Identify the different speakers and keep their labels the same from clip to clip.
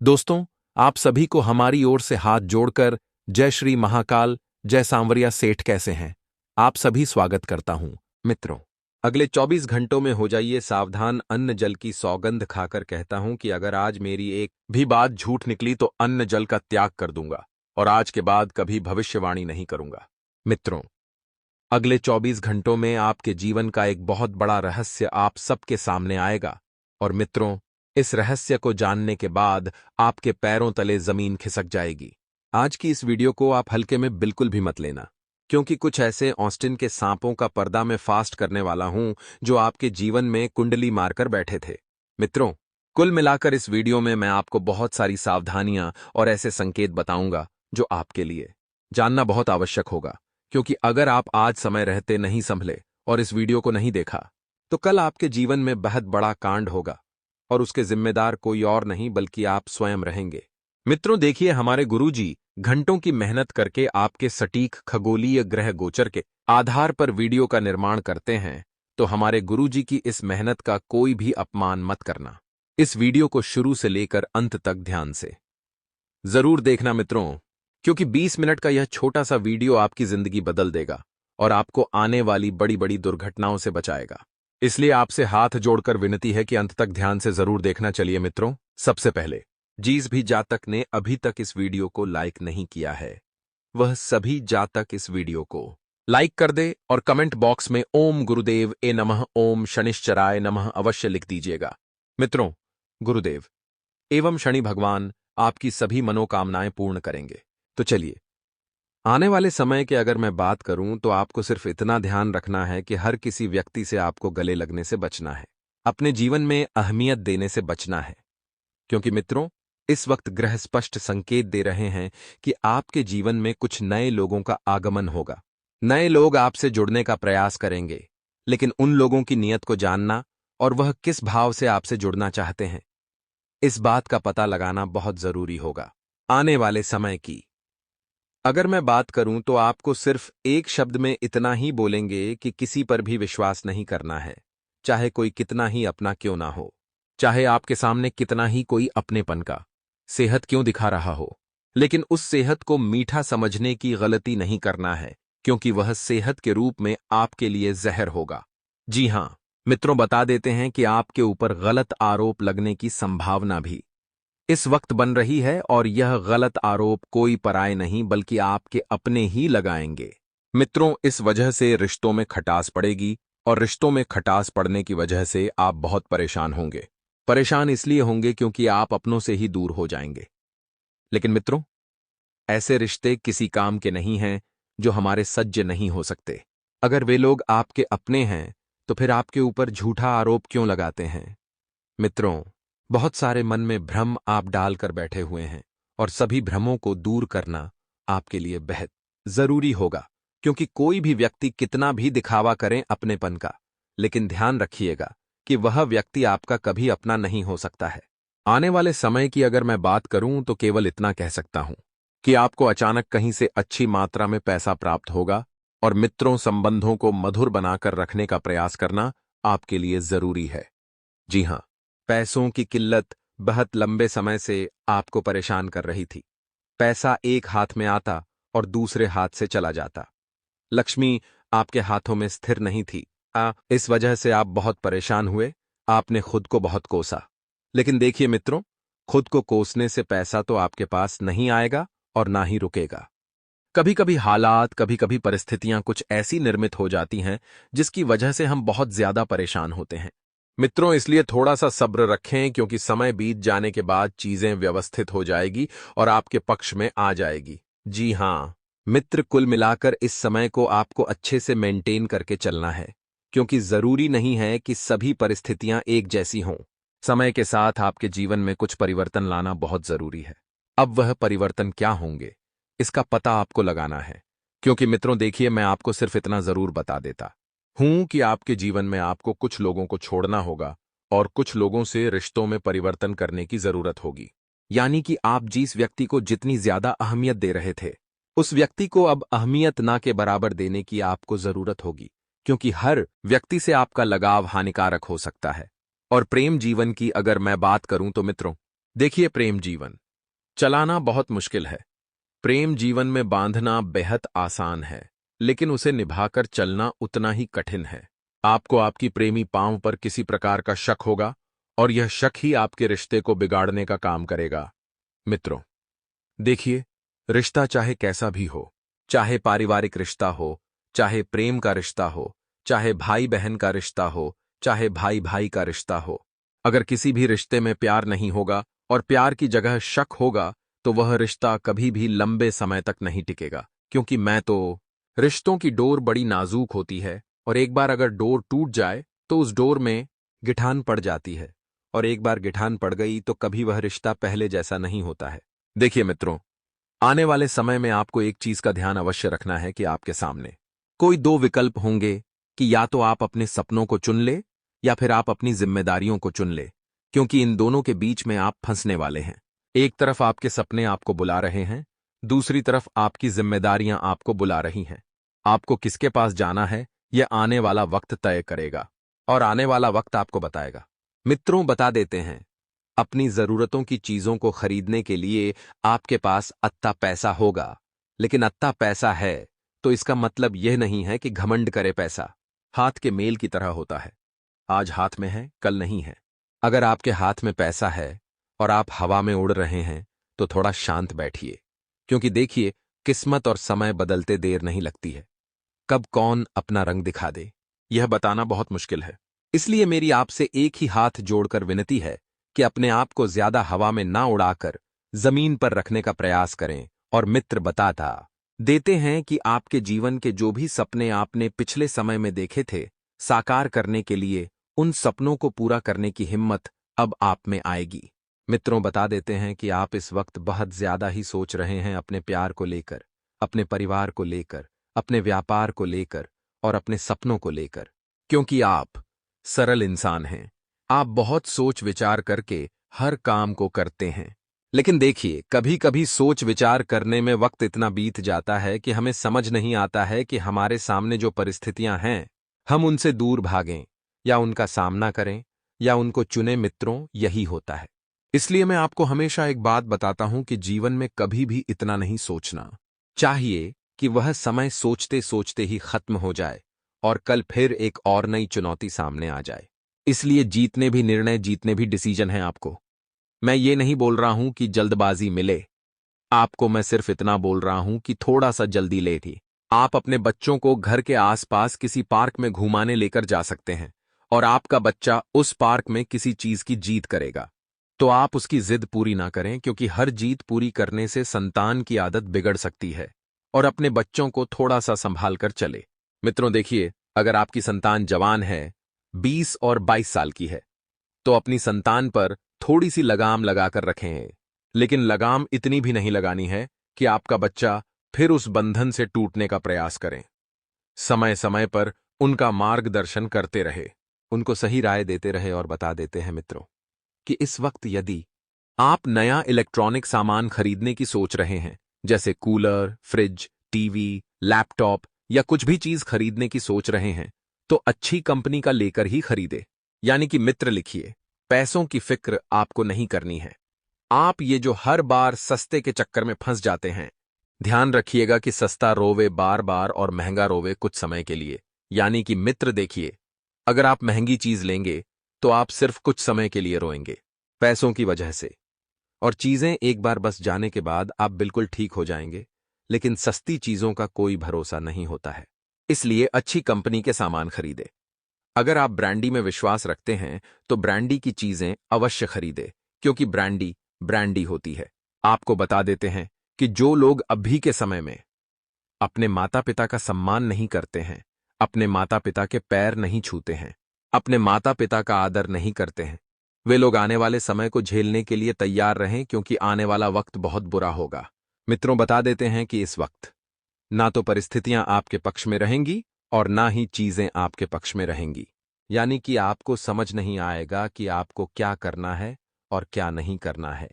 Speaker 1: दोस्तों, आप सभी को हमारी ओर से हाथ जोड़कर जय श्री महाकाल, जय सांवरिया सेठ कैसे हैं? आप सभी स्वागत करता हूं। मित्रों, अगले 24 घंटों में हो जाइए सावधान। अन्न जल की सौगंध खाकर कहता हूं कि अगर आज मेरी एक भी बात झूठ निकली तो अन्न जल का त्याग कर दूंगा और आज के बाद कभी भविष्यवाणी नहीं करूंगा। मित्रों, अगले 24 घंटों में आपके जीवन का एक बहुत बड़ा रहस्य आप सबके सामने आएगा और मित्रों, इस रहस्य को जानने के बाद आपके पैरों तले जमीन खिसक जाएगी। आज की इस वीडियो को आप हल्के में बिल्कुल भी मत लेना, क्योंकि कुछ ऐसे ऑस्टिन के सांपों का पर्दा मैं फास्ट करने वाला हूं जो आपके जीवन में कुंडली मारकर बैठे थे। मित्रों, कुल मिलाकर इस वीडियो में मैं आपको बहुत सारी सावधानियां और ऐसे संकेत बताऊंगा जो आपके लिए जानना बहुत आवश्यक होगा, क्योंकि अगर आप आज समय रहते नहीं संभले और इस वीडियो को नहीं देखा तो कल आपके जीवन में बहुत बड़ा कांड होगा और उसके जिम्मेदार कोई और नहीं बल्कि आप स्वयं रहेंगे। मित्रों, देखिए, हमारे गुरुजी घंटों की मेहनत करके आपके सटीक खगोलीय ग्रह गोचर के आधार पर वीडियो का निर्माण करते हैं, तो हमारे गुरुजी की इस मेहनत का कोई भी अपमान मत करना। इस वीडियो को शुरू से लेकर अंत तक ध्यान से जरूर देखना मित्रों, क्योंकि 20 मिनट का यह छोटा सा वीडियो आपकी जिंदगी बदल देगा और आपको आने वाली बड़ी बड़ी दुर्घटनाओं से बचाएगा। इसलिए आपसे हाथ जोड़कर विनती है कि अंत तक ध्यान से जरूर देखना। चलिए मित्रों, सबसे पहले जिस भी जातक ने अभी तक इस वीडियो को लाइक नहीं किया है, वह सभी जातक इस वीडियो को लाइक कर दे और कमेंट बॉक्स में ओम गुरुदेव ए नमः, ओम शनिश्चराय नमः अवश्य लिख दीजिएगा। मित्रों, गुरुदेव एवं शनि भगवान आपकी सभी मनोकामनाएं पूर्ण करेंगे। तो चलिए, आने वाले समय की अगर मैं बात करूं तो आपको सिर्फ इतना ध्यान रखना है कि हर किसी व्यक्ति से आपको गले लगने से बचना है, अपने जीवन में अहमियत देने से बचना है, क्योंकि मित्रों, इस वक्त ग्रह स्पष्ट संकेत दे रहे हैं कि आपके जीवन में कुछ नए लोगों का आगमन होगा। नए लोग आपसे जुड़ने का प्रयास करेंगे, लेकिन उन लोगों की नीयत को जानना और वह किस भाव से आपसे जुड़ना चाहते हैं, इस बात का पता लगाना बहुत जरूरी होगा। आने वाले समय की अगर मैं बात करूं तो आपको सिर्फ एक शब्द में इतना ही बोलेंगे कि किसी पर भी विश्वास नहीं करना है, चाहे कोई कितना ही अपना क्यों ना हो, चाहे आपके सामने कितना ही कोई अपनेपन का सेहत क्यों दिखा रहा हो, लेकिन उस सेहत को मीठा समझने की गलती नहीं करना है, क्योंकि वह सेहत के रूप में आपके लिए जहर होगा। जी हां मित्रों, बता देते हैं कि आपके ऊपर गलत आरोप लगने की संभावना भी इस वक्त बन रही है और यह गलत आरोप कोई पराये नहीं बल्कि आपके अपने ही लगाएंगे। मित्रों, इस वजह से रिश्तों में खटास पड़ेगी और रिश्तों में खटास पड़ने की वजह से आप बहुत परेशान होंगे। परेशान इसलिए होंगे क्योंकि आप अपनों से ही दूर हो जाएंगे। लेकिन मित्रों, ऐसे रिश्ते किसी काम के नहीं हैं जो हमारे सज्ज नहीं हो सकते। अगर वे लोग आपके अपने हैं तो फिर आपके ऊपर झूठा आरोप क्यों लगाते हैं? मित्रों, बहुत सारे मन में भ्रम आप डालकर बैठे हुए हैं और सभी भ्रमों को दूर करना आपके लिए बेहद जरूरी होगा, क्योंकि कोई भी व्यक्ति कितना भी दिखावा करें अपनेपन का, लेकिन ध्यान रखिएगा कि वह व्यक्ति आपका कभी अपना नहीं हो सकता है। आने वाले समय की अगर मैं बात करूं तो केवल इतना कह सकता हूं कि आपको अचानक कहीं से अच्छी मात्रा में पैसा प्राप्त होगा और मित्रों, संबंधों को मधुर बनाकर रखने का प्रयास करना आपके लिए जरूरी है। जी हां, पैसों की किल्लत बहुत लंबे समय से आपको परेशान कर रही थी। पैसा एक हाथ में आता और दूसरे हाथ से चला जाता। लक्ष्मी आपके हाथों में स्थिर नहीं थी। इस वजह से आप बहुत परेशान हुए। आपने खुद को बहुत कोसा। लेकिन देखिए मित्रों, खुद को कोसने से पैसा तो आपके पास नहीं आएगा और ना ही रुकेगा। कभी कभी हालात, कभी कभी परिस्थितियां कुछ ऐसी निर्मित हो जाती हैं जिसकी वजह से हम बहुत ज्यादा परेशान होते हैं। मित्रों, इसलिए थोड़ा सा सब्र रखें, क्योंकि समय बीत जाने के बाद चीजें व्यवस्थित हो जाएगी और आपके पक्ष में आ जाएगी। जी हां मित्र, कुल मिलाकर इस समय को आपको अच्छे से मेंटेन करके चलना है, क्योंकि जरूरी नहीं है कि सभी परिस्थितियां एक जैसी हों। समय के साथ आपके जीवन में कुछ परिवर्तन लाना बहुत जरूरी है। अब वह परिवर्तन क्या होंगे, इसका पता आपको लगाना है, क्योंकि मित्रों देखिए, मैं आपको सिर्फ इतना जरूर बता देता हूं कि आपके जीवन में आपको कुछ लोगों को छोड़ना होगा और कुछ लोगों से रिश्तों में परिवर्तन करने की जरूरत होगी। यानी कि आप जिस व्यक्ति को जितनी ज्यादा अहमियत दे रहे थे, उस व्यक्ति को अब अहमियत ना के बराबर देने की आपको जरूरत होगी, क्योंकि हर व्यक्ति से आपका लगाव हानिकारक हो सकता है। और प्रेम जीवन की अगर मैं बात करूं तो मित्रों, देखिए, प्रेम जीवन चलाना बहुत मुश्किल है। प्रेम जीवन में बांधना बेहद आसान है, लेकिन उसे निभाकर चलना उतना ही कठिन है। आपको आपकी प्रेमी पांव पर किसी प्रकार का शक होगा, और यह शक ही आपके रिश्ते को बिगाड़ने का काम करेगा। मित्रों, देखिए, रिश्ता चाहे कैसा भी हो, चाहे पारिवारिक रिश्ता हो, चाहे प्रेम का रिश्ता हो, चाहे भाई बहन का रिश्ता हो, चाहे भाई भाई का रिश्ता हो, अगर किसी भी रिश्ते में प्यार नहीं होगा और प्यार की जगह शक होगा, तो वह रिश्ता कभी भी लंबे समय तक नहीं टिकेगा। क्योंकि रिश्तों की डोर बड़ी नाजुक होती है, और एक बार अगर डोर टूट जाए तो उस डोर में गिठान पड़ जाती है, और एक बार गिठान पड़ गई तो कभी वह रिश्ता पहले जैसा नहीं होता है। देखिए मित्रों, आने वाले समय में आपको एक चीज का ध्यान अवश्य रखना है कि आपके सामने कोई दो विकल्प होंगे, कि या तो आप अपने सपनों को चुन ले, या फिर आप अपनी जिम्मेदारियों को चुन ले। क्योंकि इन दोनों के बीच में आप फंसने वाले हैं। एक तरफ आपके सपने आपको बुला रहे हैं, दूसरी तरफ आपकी जिम्मेदारियां आपको बुला रही हैं। आपको किसके पास जाना है, यह आने वाला वक्त तय करेगा, और आने वाला वक्त आपको बताएगा। मित्रों, बता देते हैं, अपनी जरूरतों की चीजों को खरीदने के लिए आपके पास अत्ता पैसा होगा, लेकिन अत्ता पैसा है तो इसका मतलब यह नहीं है कि घमंड करे। पैसा हाथ के मेल की तरह होता है, आज हाथ में है, कल नहीं है। अगर आपके हाथ में पैसा है और आप हवा में उड़ रहे हैं, तो थोड़ा शांत बैठिए। क्योंकि देखिए, किस्मत और समय बदलते देर नहीं लगती है। कब कौन अपना रंग दिखा दे, यह बताना बहुत मुश्किल है। इसलिए मेरी आपसे एक ही हाथ जोड़कर विनती है कि अपने आप को ज्यादा हवा में ना उड़ाकर जमीन पर रखने का प्रयास करें। और मित्र बताता देते हैं कि आपके जीवन के जो भी सपने आपने पिछले समय में देखे थे, साकार करने के लिए उन सपनों को पूरा करने की हिम्मत अब आप में आएगी। मित्रों, बता देते हैं कि आप इस वक्त बहुत ज्यादा ही सोच रहे हैं अपने प्यार को लेकर, अपने परिवार को लेकर, अपने व्यापार को लेकर और अपने सपनों को लेकर। क्योंकि आप सरल इंसान हैं, आप बहुत सोच विचार करके हर काम को करते हैं। लेकिन देखिए, कभी कभी सोच विचार करने में वक्त इतना बीत जाता है कि हमें समझ नहीं आता है कि हमारे सामने जो परिस्थितियां हैं, हम उनसे दूर भागें या उनका सामना करें या उनको चुने। मित्रों, यही होता है। इसलिए मैं आपको हमेशा एक बात बताता हूं कि जीवन में कभी भी इतना नहीं सोचना चाहिए कि वह समय सोचते सोचते ही खत्म हो जाए और कल फिर एक और नई चुनौती सामने आ जाए। इसलिए जीतने भी निर्णय, जीतने भी डिसीजन हैं आपको। मैं ये नहीं बोल रहा हूं कि जल्दबाजी मिले आपको, मैं सिर्फ इतना बोल रहा हूं कि थोड़ा सा जल्दी लेट ही। आप अपने बच्चों को घर के आसपास किसी पार्क में घुमाने लेकर जा सकते हैं, और आपका बच्चा उस पार्क में किसी चीज की जीत करेगा, तो आप उसकी जिद पूरी ना करें, क्योंकि हर जीत पूरी करने से संतान की आदत बिगड़ सकती है। और अपने बच्चों को थोड़ा सा संभाल कर चले। मित्रों देखिए, अगर आपकी संतान जवान है, 20 और 22 साल की है, तो अपनी संतान पर थोड़ी सी लगाम लगाकर रखें। लेकिन लगाम इतनी भी नहीं लगानी है कि आपका बच्चा फिर उस बंधन से टूटने का प्रयास करें। समय समय पर उनका मार्गदर्शन करते रहे, उनको सही राय देते रहे। और बता देते हैं मित्रों कि इस वक्त यदि आप नया इलेक्ट्रॉनिक सामान खरीदने की सोच रहे हैं, जैसे कूलर, फ्रिज, टीवी, लैपटॉप या कुछ भी चीज खरीदने की सोच रहे हैं, तो अच्छी कंपनी का लेकर ही खरीदे। यानी कि मित्र लिखिए, पैसों की फिक्र आपको नहीं करनी है। आप ये जो हर बार सस्ते के चक्कर में फंस जाते हैं, ध्यान रखिएगा कि सस्ता रोवे बार बार और महंगा रोवे कुछ समय के लिए। यानी कि मित्र देखिए, अगर आप महंगी चीज लेंगे तो आप सिर्फ कुछ समय के लिए रोएंगे पैसों की वजह से, और चीजें एक बार बस जाने के बाद आप बिल्कुल ठीक हो जाएंगे। लेकिन सस्ती चीजों का कोई भरोसा नहीं होता है, इसलिए अच्छी कंपनी के सामान खरीदे। अगर आप ब्रांडी में विश्वास रखते हैं तो ब्रांडी की चीजें अवश्य खरीदे, क्योंकि ब्रांडी ब्रांडी होती है। आपको बता देते हैं कि जो लोग अभी के समय में अपने माता पिता का सम्मान नहीं करते हैं, अपने माता पिता के पैर नहीं छूते हैं, अपने माता पिता का आदर नहीं करते हैं, वे लोग आने वाले समय को झेलने के लिए तैयार रहें, क्योंकि आने वाला वक्त बहुत बुरा होगा। मित्रों, बता देते हैं कि इस वक्त ना तो परिस्थितियां आपके पक्ष में रहेंगी और ना ही चीजें आपके पक्ष में रहेंगी। यानी कि आपको समझ नहीं आएगा कि आपको क्या करना है और क्या नहीं करना है।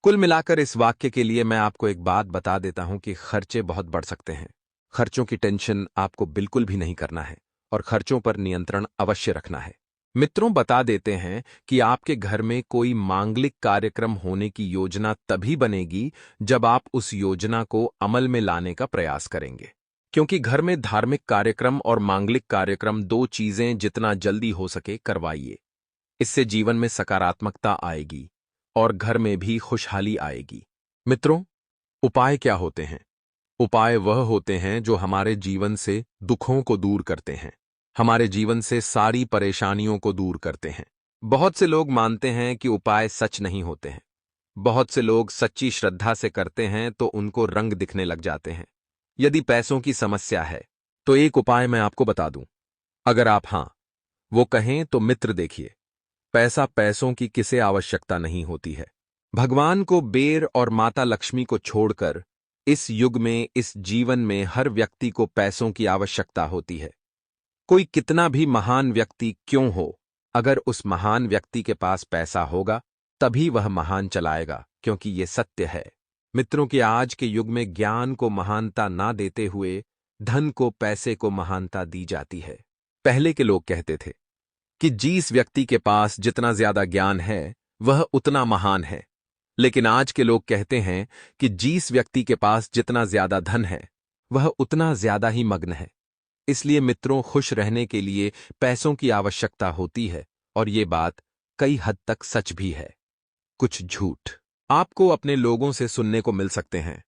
Speaker 1: कुल मिलाकर इस वाक्य के लिए मैं आपको एक बात बता देता हूं कि खर्चे बहुत बढ़ सकते हैं। खर्चों की टेंशन आपको बिल्कुल भी नहीं करना है, और खर्चों पर नियंत्रण अवश्य रखना है। मित्रों, बता देते हैं कि आपके घर में कोई मांगलिक कार्यक्रम होने की योजना तभी बनेगी जब आप उस योजना को अमल में लाने का प्रयास करेंगे। क्योंकि घर में धार्मिक कार्यक्रम और मांगलिक कार्यक्रम दो चीजें जितना जल्दी हो सके करवाइए। इससे जीवन में सकारात्मकता आएगी और घर में भी खुशहाली आएगी। मित्रों, उपाय क्या होते हैं? उपाय वह होते हैं जो हमारे जीवन से दुखों को दूर करते हैं, हमारे जीवन से सारी परेशानियों को दूर करते हैं। बहुत से लोग मानते हैं कि उपाय सच नहीं होते हैं। बहुत से लोग सच्ची श्रद्धा से करते हैं तो उनको रंग दिखने लग जाते हैं। यदि पैसों की समस्या है तो एक उपाय मैं आपको बता दूं। अगर आप हां वो कहें तो मित्र देखिए, पैसों की किसे आवश्यकता नहीं होती है। भगवान को, बेर और माता लक्ष्मी को छोड़कर इस युग में, इस जीवन में हर व्यक्ति को पैसों की आवश्यकता होती है। कोई कितना भी महान व्यक्ति क्यों हो, अगर उस महान व्यक्ति के पास पैसा होगा तभी वह महान चलाएगा, क्योंकि ये सत्य है। मित्रों, के आज के युग में ज्ञान को महानता ना देते हुए धन को, पैसे को महानता दी जाती है। पहले के लोग कहते थे कि जिस व्यक्ति के पास जितना ज्यादा ज्ञान है वह उतना महान है, लेकिन आज के लोग कहते हैं कि जिस व्यक्ति के पास जितना ज्यादा धन है वह उतना ज्यादा ही मग्न है। इसलिए मित्रों, खुश रहने के लिए पैसों की आवश्यकता होती है, और ये बात कई हद तक सच भी है। कुछ झूठ आपको अपने लोगों से सुनने को मिल सकते हैं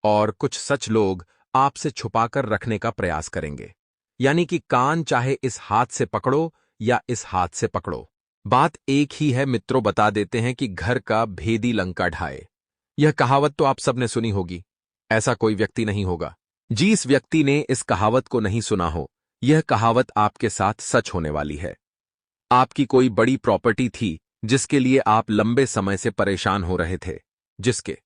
Speaker 1: और कुछ सच लोग आपसे छुपाकर रखने का प्रयास करेंगे। यानी कि कान चाहे इस हाथ से पकड़ो या इस हाथ से पकड़ो, बात एक ही है। मित्रों, बता देते हैं कि घर का भेदी लंका ढाए। यह कहावत तो आप सबने सुनी होगी। ऐसा कोई व्यक्ति नहीं होगा जिस व्यक्ति ने इस कहावत को नहीं सुना हो। यह कहावत आपके साथ सच होने वाली है। आपकी कोई बड़ी प्रॉपर्टी थी जिसके लिए आप लंबे समय से परेशान हो रहे थे, जिसके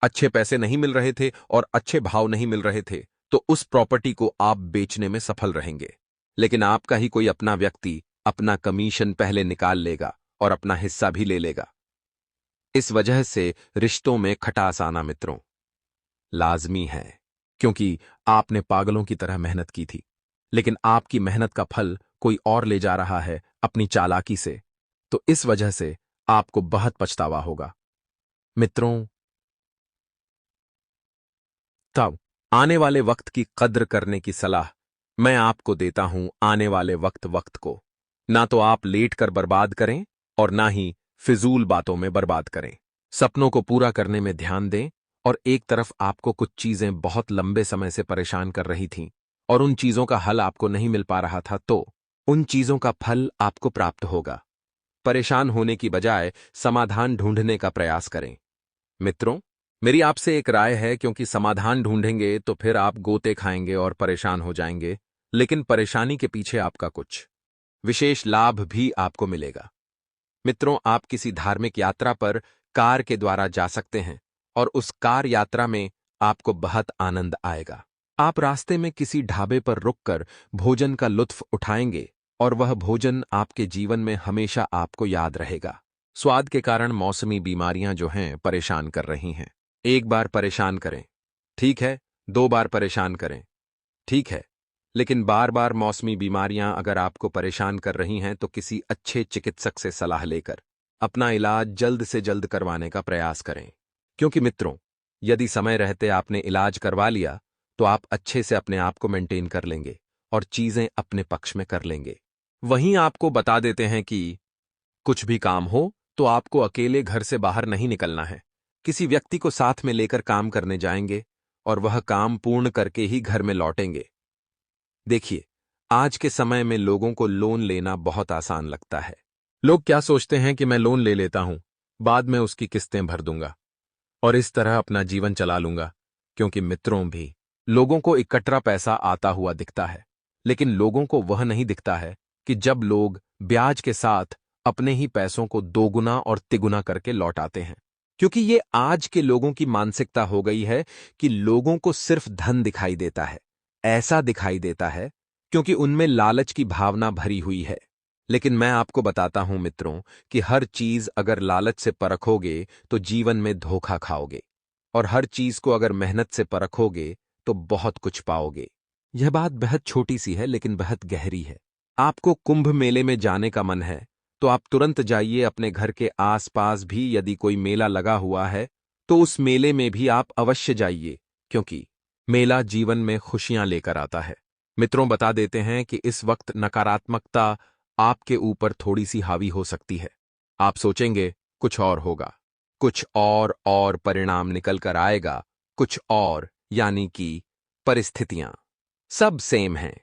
Speaker 1: अच्छे पैसे नहीं मिल रहे थे और अच्छे भाव नहीं मिल रहे थे, तो उस प्रॉपर्टी को आप बेचने में सफल रहेंगे। लेकिन आपका ही कोई अपना व्यक्ति अपना कमीशन पहले निकाल लेगा और अपना हिस्सा भी ले लेगा। इस वजह से रिश्तों में खटास आना मित्रों लाजमी है, क्योंकि आपने पागलों की तरह मेहनत की थी, लेकिन आपकी मेहनत का फल कोई और ले जा रहा है अपनी चालाकी से, तो इस वजह से आपको बहुत पछतावा होगा। मित्रों, तब आने वाले वक्त की कद्र करने की सलाह मैं आपको देता हूं। आने वाले वक्त को ना तो आप लेट कर बर्बाद करें और ना ही फिजूल बातों में बर्बाद करें। सपनों को पूरा करने में ध्यान दें। और एक तरफ आपको कुछ चीजें बहुत लंबे समय से परेशान कर रही थीं और उन चीजों का हल आपको नहीं मिल पा रहा था, तो उन चीजों का फल आपको प्राप्त होगा। परेशान होने की बजाय समाधान ढूंढने का प्रयास करें। मित्रों, मेरी आपसे एक राय है, क्योंकि समाधान ढूंढेंगे तो फिर आप गोते खाएंगे और परेशान हो जाएंगे, लेकिन परेशानी के पीछे आपका कुछ विशेष लाभ भी आपको मिलेगा। मित्रों, आप किसी धार्मिक यात्रा पर कार के द्वारा जा सकते हैं और उस कार यात्रा में आपको बहुत आनंद आएगा। आप रास्ते में किसी ढाबे पर रुककर भोजन का लुत्फ उठाएंगे और वह भोजन आपके जीवन में हमेशा आपको याद रहेगा। स्वाद के कारण मौसमी बीमारियां जो हैं परेशान कर रही हैं। एक बार परेशान करें, ठीक है, 2 बार परेशान करें, ठीक है, लेकिन बार बार मौसमी बीमारियां अगर आपको परेशान कर रही हैं तो किसी अच्छे चिकित्सक से सलाह लेकर अपना इलाज जल्द से जल्द करवाने का प्रयास करें। क्योंकि मित्रों, यदि समय रहते आपने इलाज करवा लिया तो आप अच्छे से अपने आप को मेंटेन कर लेंगे और चीजें अपने पक्ष में कर लेंगे। वहीं आपको बता देते हैं कि कुछ भी काम हो तो आपको अकेले घर से बाहर नहीं निकलना है। किसी व्यक्ति को साथ में लेकर काम करने जाएंगे और वह काम पूर्ण करके ही घर में लौटेंगे। देखिए, आज के समय में लोगों को लोन लेना बहुत आसान लगता है। लोग क्या सोचते हैं कि मैं लोन ले लेता हूं, बाद में उसकी किस्तें भर दूंगा और इस तरह अपना जीवन चला लूंगा। क्योंकि मित्रों, भी लोगों को इकट्ठा पैसा आता हुआ दिखता है, लेकिन लोगों को वह नहीं दिखता है कि जब लोग ब्याज के साथ अपने ही पैसों को दोगुना और तिगुना करके लौटाते हैं। क्योंकि ये आज के लोगों की मानसिकता हो गई है कि लोगों को सिर्फ धन दिखाई देता है, ऐसा दिखाई देता है क्योंकि उनमें लालच की भावना भरी हुई है। लेकिन मैं आपको बताता हूं मित्रों कि हर चीज अगर लालच से परखोगे तो जीवन में धोखा खाओगे, और हर चीज को अगर मेहनत से परखोगे तो बहुत कुछ पाओगे। यह बात बेहद छोटी सी है लेकिन बेहद गहरी है। आपको कुंभ मेले में जाने का मन है तो आप तुरंत जाइए। अपने घर के आसपास भी यदि कोई मेला लगा हुआ है तो उस मेले में भी आप अवश्य जाइए, क्योंकि मेला जीवन में खुशियां लेकर आता है। मित्रों, बता देते हैं कि इस वक्त नकारात्मकता आपके ऊपर थोड़ी सी हावी हो सकती है। आप सोचेंगे कुछ और होगा, कुछ और परिणाम निकल कर आएगा, कुछ और, यानी कि परिस्थितियां सब सेम हैं,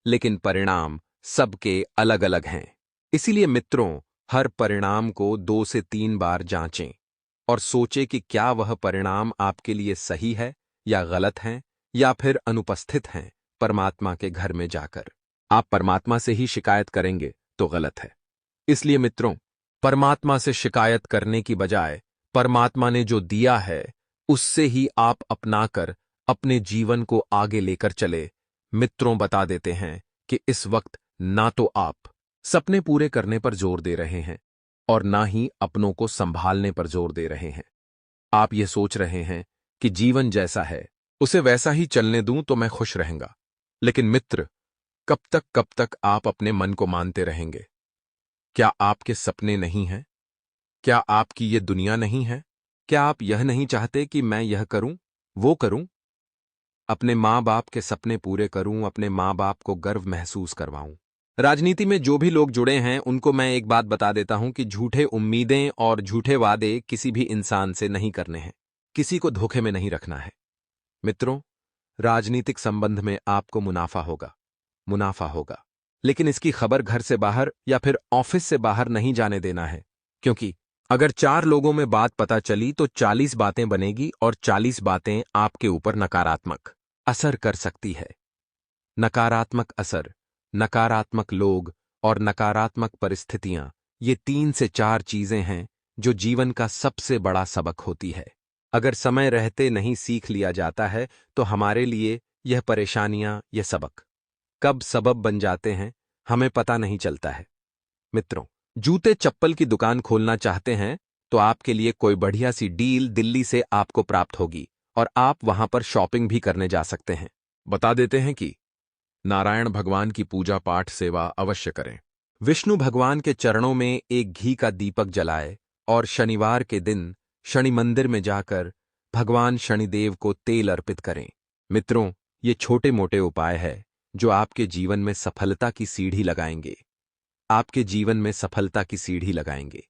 Speaker 1: लेकिन परिणाम सबके अलग अलग हैं। इसीलिए मित्रों, हर परिणाम को 2 से 3 बार जांचें और सोचें कि क्या वह परिणाम आपके लिए सही है या गलत है या फिर अनुपस्थित हैं। परमात्मा के घर में जाकर आप परमात्मा से ही शिकायत करेंगे तो गलत है। इसलिए मित्रों, परमात्मा से शिकायत करने की बजाय परमात्मा ने जो दिया है उससे ही आप अपनाकर अपने जीवन को आगे लेकर चले। मित्रों, बता देते हैं कि इस वक्त ना तो आप सपने पूरे करने पर जोर दे रहे हैं और ना ही अपनों को संभालने पर जोर दे रहे हैं। आप ये सोच रहे हैं कि जीवन जैसा है उसे वैसा ही चलने दूं तो मैं खुश रहूंगा। लेकिन मित्र, कब तक आप अपने मन को मानते रहेंगे? क्या आपके सपने नहीं हैं? क्या आपकी ये दुनिया नहीं है? क्या आप यह नहीं चाहते कि मैं यह करूं, वो करूं, अपने माँ बाप के सपने पूरे करूं, अपने माँ बाप को गर्व महसूस करवाऊं? राजनीति में जो भी लोग जुड़े हैं उनको मैं एक बात बता देता हूं कि झूठे उम्मीदें और झूठे वादे किसी भी इंसान से नहीं करने हैं, किसी को धोखे में नहीं रखना है। मित्रों, राजनीतिक संबंध में आपको मुनाफा होगा, लेकिन इसकी खबर घर से बाहर या फिर ऑफिस से बाहर नहीं जाने देना है, क्योंकि अगर 4 लोगों में बात पता चली तो 40 बातें बनेगी और 40 बातें आपके ऊपर नकारात्मक असर कर सकती है। नकारात्मक असर, नकारात्मक लोग और नकारात्मक परिस्थितियां, ये 3 से 4 चीजें हैं जो जीवन का सबसे बड़ा सबक होती है। अगर समय रहते नहीं सीख लिया जाता है तो हमारे लिए यह परेशानियां, यह सबक कब सबब बन जाते हैं हमें पता नहीं चलता है। मित्रों, जूते चप्पल की दुकान खोलना चाहते हैं तो आपके लिए कोई बढ़िया सी डील दिल्ली से आपको प्राप्त होगी और आप वहां पर शॉपिंग भी करने जा सकते हैं। बता देते हैं कि नारायण भगवान की पूजा पाठ सेवा अवश्य करें। विष्णु भगवान के चरणों में एक घी का दीपक जलाए और शनिवार के दिन शनि मंदिर में जाकर भगवान शनिदेव को तेल अर्पित करें। मित्रों, ये छोटे मोटे उपाय हैं जो आपके जीवन में सफलता की सीढ़ी लगाएंगे, आपके जीवन में सफलता की सीढ़ी लगाएंगे।